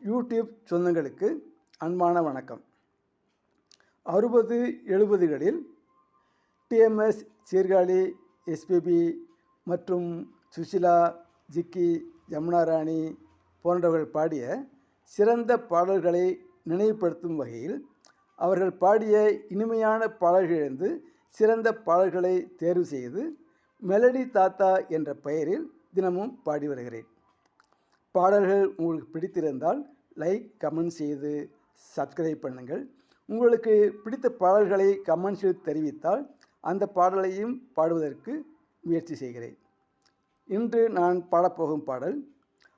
YouTube சொந்தங்களுக்கு அன்பான வணக்கம். 60-70களில் டிஎம்எஸ், சீர்காழி, எஸ்பிபி மற்றும் சுஷிலா, ஜிக்கி, ஜமுனா ராணி போன்றவர்கள் பாடிய சிறந்த பாடல்களை நினைவுபடுத்தும் வகையில் அவர்கள் பாடிய இனிமையான பாடல்களிலிருந்து சிறந்த பாடல்களை தேர்வு செய்து மெலடி தாத்தா என்ற பெயரில் தினமும் பாடி வருகிறேன். பாடல்கள் உங்களுக்கு பிடித்திருந்தால் லைக், கமெண்ட் செய்து சப்ஸ்கிரைப் பண்ணுங்கள். உங்களுக்கு பிடித்த பாடல்களை கமெண்ட்ஸில் தெரிவித்தால் அந்த பாடலையும் பாடுவதற்கு முயற்சி செய்கிறேன். இன்று நான் பாடப்போகும் பாடல்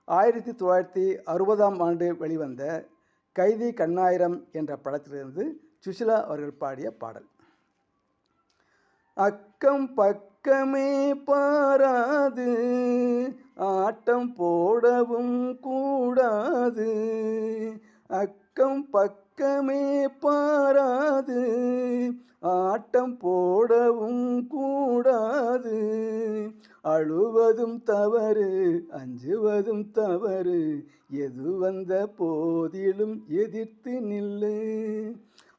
1960ஆம் ஆண்டு வெளிவந்த கைதி கண்ணாயிரம் என்ற படத்திலிருந்து சுஷிலா அவர்கள் பாடிய பாடல். அக்கம் பக்கமே பாராது, ஆட்டம் போடவும் கூடாது. அக்கம் பக்கமே பாராது, ஆட்டம் போடவும் கூடாது. அழுவதும் தவறு, அஞ்சுவதும் தவறு, எது வந்த போதிலும் எதிர்த்து நில்லு.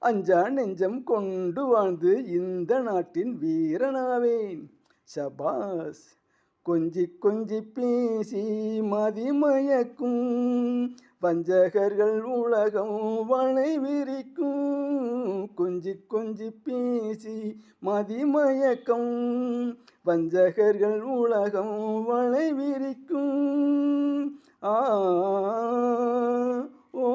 அஞ்சா நெஞ்சம் கொண்டு வாழ்ந்து இந்த நாட்டின் வீரனாவேன். சபாஸ். கொஞ்சி கொஞ்சி பேசி மதிமயக்கும் வஞ்சகர்கள் உலகம் வளை விரிக்கும். கொஞ்சி கொஞ்சி பேசி மதிமயக்கம் வஞ்சகர்கள் உலகம் வளை விரிக்கும். ஆ ஓ